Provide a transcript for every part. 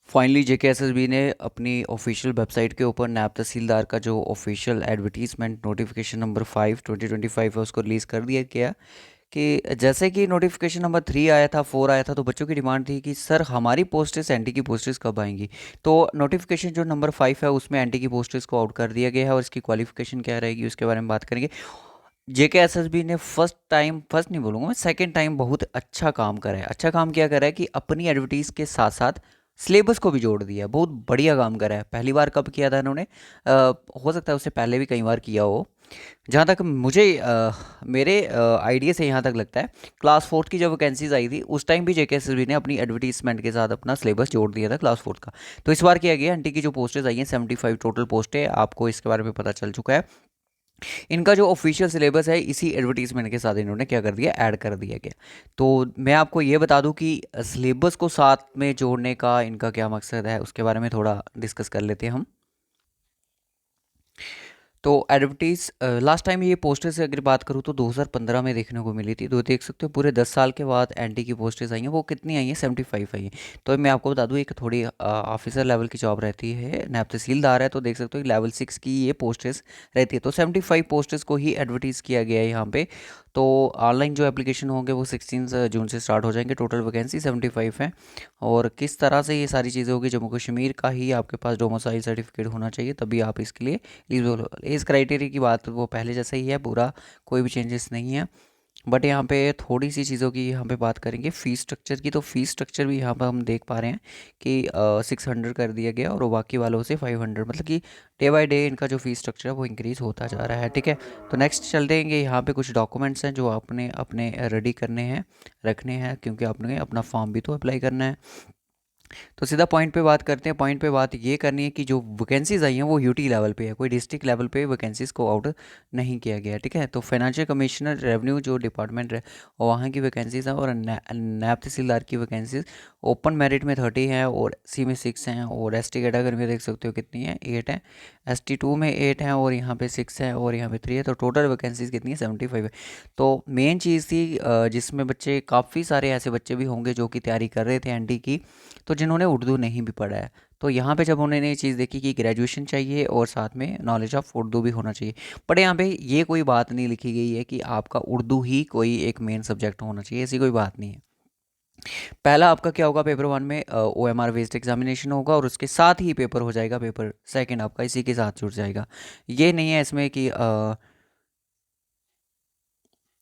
Finally JKSSB ने अपनी official website के ऊपर नायब तहसीलदार का जो ऑफिशियल एडवर्टीजमेंट नोटिफिकेशन नंबर 5/2025 है उसको रिलीज़ कर दिया गया कि जैसे कि नोटिफिकेशन नंबर 3 आया था, 4 आया था, तो बच्चों की डिमांड थी कि सर हमारी पोस्टेस एनटी की पोस्टेस कब आएंगी। तो नोटिफिकेशन जो नंबर 5 है उसमें एनटी की पोस्टेस को आउट कर दिया गया है और इसकी क्वालिफिकेशन क्या रहेगी उसके बारे में बात करेंगे। जेकेएसएसबी ने फर्स्ट नहीं बोलूँगा मैं, सेकंड टाइम बहुत अच्छा काम करा है। अच्छा काम क्या करा है कि अपनी एडवर्टीज़ के साथ साथ सिलेबस को भी जोड़ दिया है। बहुत बढ़िया काम करा है। पहली बार कब किया था इन्होंने? हो सकता है उससे पहले भी कई बार किया हो। जहाँ तक मुझे मेरे आइडिया से यहाँ तक लगता है, क्लास फोर्थ की जब वैकेंसीज आई थी उस टाइम भी जेकेएसएसबी ने अपनी एडवर्टीजमेंट के साथ अपना सिलेबस जोड़ दिया था क्लास फोर्थ का। तो इस बार किया गया, एनटी की जो पोस्टेज आई हैं 75 टोटल पोस्ट है, आपको इसके बारे में पता चल चुका है। इनका जो ऑफिशियल सिलेबस है इसी एडवर्टीजमेंट के साथ इन्होंने क्या कर दिया, ऐड कर दिया गया। तो मैं आपको ये बता दूं कि सिलेबस को साथ में जोड़ने का इनका क्या मकसद है उसके बारे में थोड़ा डिस्कस कर लेते हैं हम। तो एडवर्टीज लास्ट टाइम ये पोस्टर से अगर बात करूँ तो 2015 में देखने को मिली थी। तो देख सकते हो पूरे 10 साल के बाद एनटी की पोस्टेज आई हैं। वो कितनी आई हैं? 75 आई हैं। तो मैं आपको बता दूं एक थोड़ी ऑफिसर लेवल की जॉब रहती है, नायब तहसीलदार है, तो देख सकते हो लेवल 6 की ये पोस्टेज रहती है। तो 75 पोस्टेज को ही एडवर्टीज़ किया गया है यहाँ पे। तो ऑनलाइन जो एप्लीकेशन होंगे वो 16 जून से स्टार्ट हो जाएंगे। टोटल वैकेंसी 75 है। और किस तरह से ये सारी चीज़ें होगी, जम्मू कश्मीर का ही आपके पास डोमिसाइल सर्टिफिकेट होना चाहिए तभी आप इसके लिए एलिजिबल हो। एज क्राइटेरिया की बात वो पहले जैसा ही है, पूरा कोई भी चेंजेस नहीं है। बट यहाँ पे थोड़ी सी चीज़ों की यहाँ पे बात करेंगे फ़ीस स्ट्रक्चर की। तो फ़ीस स्ट्रक्चर भी यहाँ पर हम देख पा रहे हैं कि 600 कर दिया गया और बाकी वालों से 500, मतलब कि डे बाय डे इनका जो फ़ीस स्ट्रक्चर है वो इंक्रीज़ होता जा रहा है। ठीक है। तो नेक्स्ट चलते हैं कि यहाँ पे कुछ डॉक्यूमेंट्स हैं जो आपने अपने रेडी करने हैं, रखने हैं, क्योंकि आपने अपना फॉर्म भी तो अप्लाई करना है। तो सीधा पॉइंट पे बात करते हैं। पॉइंट पे बात ये करनी है कि जो वैकेंसीज आई हैं वो यूटी लेवल पे है, कोई डिस्ट्रिक्ट लेवल पे वैकेंसीज को आउट नहीं किया गया। ठीक है। तो फाइनेंशियल कमिश्नर रेवेन्यू जो डिपार्टमेंट है वहाँ की वैकेंसीज हैं और नायब तहसीलदार की वैकेंसीज ओपन मेरिट में 30 हैं और सी में 6 हैं और एसटी कैटेगरी में देख सकते हो कितनी है, 8 है। ST2 में 8 हैं और यहाँ पे 6 है और यहाँ पे 3 है। तो टोटल वैकेंसीज कितनी है? 75 है। तो मेन चीज़ थी जिसमें बच्चे, काफ़ी सारे ऐसे बच्चे भी होंगे जो कि तैयारी कर रहे थे एनटी की, तो जिन्होंने उर्दू नहीं भी पढ़ा है। तो यहाँ पे जब उन्होंने ये चीज़ देखी कि ग्रेजुएशन चाहिए और साथ में नॉलेज ऑफ उर्दू भी होना चाहिए, बट यहाँ पे ये कोई बात नहीं लिखी गई है कि आपका उर्दू ही कोई एक मेन सब्जेक्ट होना चाहिए, ऐसी कोई बात नहीं है। पहला आपका क्या होगा, पेपर 1 में OMR बेस्ड एग्जामिनेशन होगा और उसके साथ ही पेपर हो जाएगा, पेपर सेकंड आपका इसी के साथ जुड़ जाएगा। ये नहीं है इसमें कि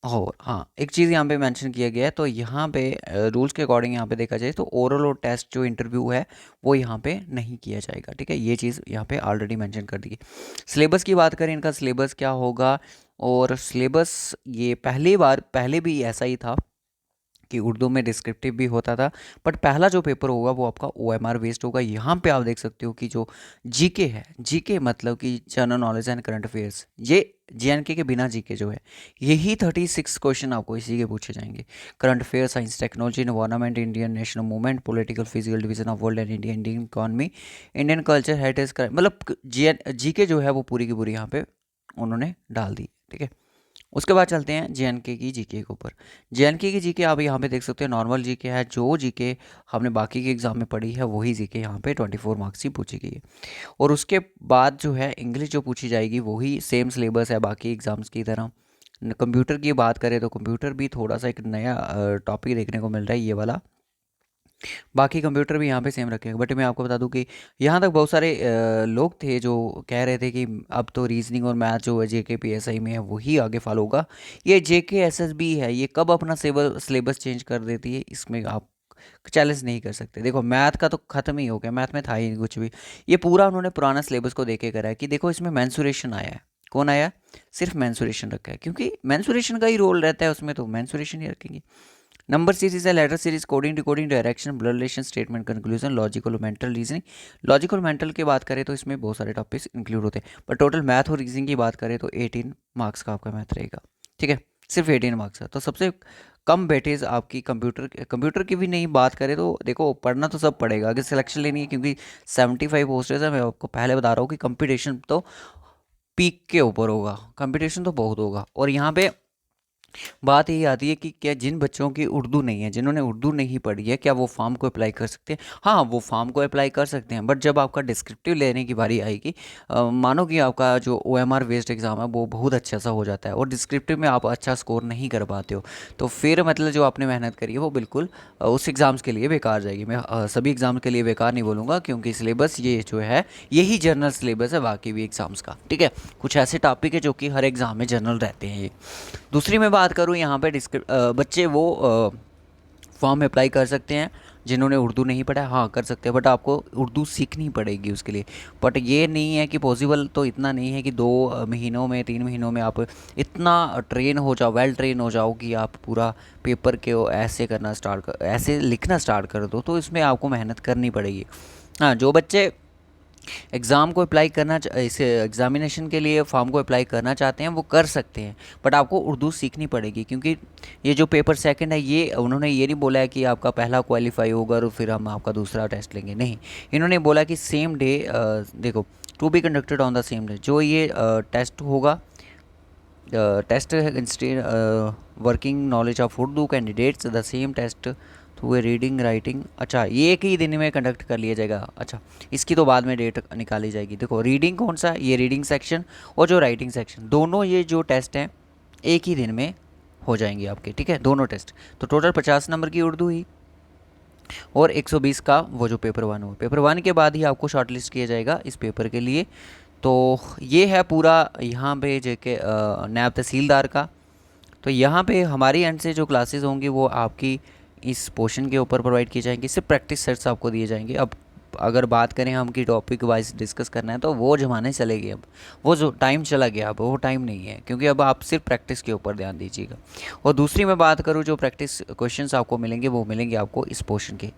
और हाँ, एक चीज़ यहाँ पे मेंशन किया गया है। तो यहाँ पे रूल्स के अकॉर्डिंग यहाँ पे देखा जाए तो ओरल और टेस्ट जो इंटरव्यू है वो यहाँ पे नहीं किया जाएगा। ठीक है। ये चीज़ यहाँ पे ऑलरेडी मेंशन कर दी गई। सिलेबस की बात करें, इनका सिलेबस क्या होगा, और सिलेबस ये पहली बार, पहले भी ऐसा ही था कि उर्दू में डिस्क्रिप्टिव भी होता था, बट पहला जो पेपर होगा वो आपका OMR बेस्ड होगा। यहाँ पे आप देख सकते हो कि जो जीके है, जीके मतलब कि general knowledge and current affairs, ये JNK के बिना जीके जो है, यही 36 क्वेश्चन आपको इसी के पूछे जाएंगे। Current affair, science technology, environment, Indian national movement, political, physical division of world and India, Indian economy, Indian culture, heritage, मतलब जीके जो है वो पूरी की पूरी यहाँ पे उन्होंने डाल दी। ठीक है। उसके बाद चलते हैं JNK की जीके के ऊपर। JNK की जीके आप यहाँ पे देख सकते हैं, नॉर्मल जीके है। जो जीके हमने बाकी के एग्जाम में पढ़ी है वही जीके यहाँ पे 24 मार्क्स की पूछी गई है। और उसके बाद जो है इंग्लिश जो पूछी जाएगी वही सेम सिलेबस है बाकी एग्जाम्स की तरह। कंप्यूटर की बात करें तो कंप्यूटर भी थोड़ा सा एक नया टॉपिक देखने को मिल रहा है, ये वाला। बाकी कंप्यूटर भी यहाँ पे सेम रखेंगे। बट मैं आपको बता दूं कि यहाँ तक बहुत सारे लोग थे जो कह रहे थे कि अब तो रीजनिंग और मैथ जो है JK PSI में है वही आगे फॉलो होगा। ये JK SSB है, ये कब अपना सिलेबस चेंज कर देती है इसमें आप चैलेंज नहीं कर सकते। देखो मैथ का तो खत्म ही हो गया, मैथ में था ही नहीं कुछ भी। ये पूरा उन्होंने पुराना सिलेबस को देखे करा है कि देखो इसमें मैंसुरेशन आया है। कौन आया? सिर्फ मैंसुरेशन रखा है, क्योंकि मैंसुरेशन का ही रोल रहता है उसमें, तो मैंसुरेशन ही रखेंगे। नंबर सीरीज है, letter series, coding, decoding, direction, blood relation, statement, conclusion, logical, mental, reasoning. Logical mental की बात करें तो इसमें बहुत सारे टॉपिक्स इंक्लूड होते हैं, पर टोटल मैथ और रीजनिंग की बात करें तो 18 मार्क्स का आपका मैथ रहेगा। ठीक है। सिर्फ 18 मार्क्स का। तो सबसे कम वेटेज आपकी कंप्यूटर की भी नहीं बात करें तो देखो पढ़ना तो सब पड़ेगा अगर सिलेक्शन लेनी है, क्योंकि 75 पोस्टेज है। मैं आपको पहले बता रहा हूँ कि कंपटीशन तो पीक के ऊपर होगा, कंपटीशन तो बहुत होगा। और यहाँ पे बात यही आती है कि क्या जिन बच्चों की उर्दू नहीं है, जिन्होंने उर्दू नहीं पढ़ी है, क्या वो फॉर्म को अप्लाई कर सकते हैं? हाँ, वो फॉर्म को अप्लाई कर सकते हैं, बट जब आपका डिस्क्रिप्टिव लेने की बारी आएगी, मानो कि आपका जो ओएमआर बेस्ड एग्ज़ाम है वो बहुत अच्छा सा हो जाता है और डिस्क्रिप्टिव में आप अच्छा स्कोर नहीं कर पाते हो, तो फिर मतलब जो आपने मेहनत करी है वो बिल्कुल उस एग्ज़ाम्स के लिए बेकार जाएगी। मैं सभी एग्ज़ाम के लिए बेकार नहीं बोलूँगा, क्योंकि सिलेबस ये जो है यही जनरल सिलेबस है बाकी भी एग्ज़ाम्स का, ठीक है। कुछ ऐसे टॉपिक है जो कि हर एग्ज़ाम में जनरल रहते हैं ये। दूसरी मैं बात करूँ यहाँ पे बच्चे वो फॉर्म अप्लाई कर सकते हैं जिन्होंने उर्दू नहीं पढ़ा है, हाँ कर सकते हैं, बट आपको उर्दू सीखनी पड़ेगी उसके लिए। बट ये नहीं है कि पॉसिबल, तो इतना नहीं है कि 2 महीनों में 3 महीनों में आप इतना ट्रेन हो जाओ, वेल ट्रेन हो जाओ कि आप पूरा पेपर के ऐसे करना स्टार्ट कर, ऐसे लिखना स्टार्ट कर दो, तो इसमें आपको मेहनत करनी पड़ेगी। हाँ, जो बच्चे एग्ज़ाम को अप्लाई करना इस एग्ज़ामिनेशन के लिए फॉर्म को अप्लाई करना चाहते हैं वो कर सकते हैं, बट आपको उर्दू सीखनी पड़ेगी, क्योंकि ये जो पेपर सेकंड है ये उन्होंने ये नहीं बोला है कि आपका पहला क्वालिफाई होगा और फिर हम आपका दूसरा टेस्ट लेंगे, नहीं। इन्होंने बोला कि सेम डे, देखो, to be conducted on the same day, जो ये टेस्ट होगा, test instead working knowledge of Urdu candidates the same test through a reading writing. अच्छा, ये एक ही दिन में कंडक्ट कर लिया जाएगा। अच्छा, इसकी तो बाद में डेट निकाली जाएगी। देखो, रीडिंग कौन सा, ये रीडिंग सेक्शन और जो राइटिंग सेक्शन, दोनों ये जो टेस्ट हैं एक ही दिन में हो जाएंगे आपके, ठीक है, दोनों टेस्ट। तो टोटल 50 नंबर की उर्दू ही और 120 का वो जो पेपर वन हो, पेपर वन के बाद ही आपको शॉर्ट लिस्ट किया जाएगा इस पेपर के लिए। तो ये है पूरा यहाँ पे जेके नायब तहसीलदार का। तो यहाँ पे हमारी एंड से जो क्लासेस होंगी वो आपकी इस पोर्शन के ऊपर प्रोवाइड की जाएंगी, सिर्फ प्रैक्टिस सेट्स आपको दिए जाएंगे। अब अगर बात करें हम कि टॉपिक वाइज डिस्कस करना है तो वो ज़माने चले गए, अब वो जो टाइम चला गया, अब वो टाइम नहीं है, क्योंकि अब आप सिर्फ प्रैक्टिस के ऊपर ध्यान दीजिएगा। और दूसरी मैं बात करूँ, जो प्रैक्टिस क्वेश्चंस आपको मिलेंगे वो मिलेंगे आपको इस पोर्शन के।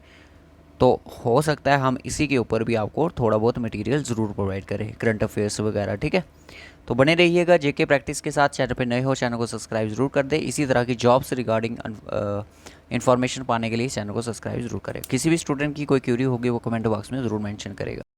तो हो सकता है हम इसी के ऊपर भी आपको थोड़ा बहुत मटेरियल ज़रूर प्रोवाइड करें, करंट अफेयर्स वगैरह, ठीक है। तो बने रहिएगा जेके प्रैक्टिस के साथ। चैनल पे नए हो, चैनल को सब्सक्राइब जरूर कर दें। इसी तरह की जॉब से रिगार्डिंग इन्फॉर्मेशन पाने के लिए चैनल को सब्सक्राइब जरूर करें। किसी भी स्टूडेंट की कोई क्यूरी होगी वो कमेंट बॉक्स में ज़रूर मेंशन करेगा।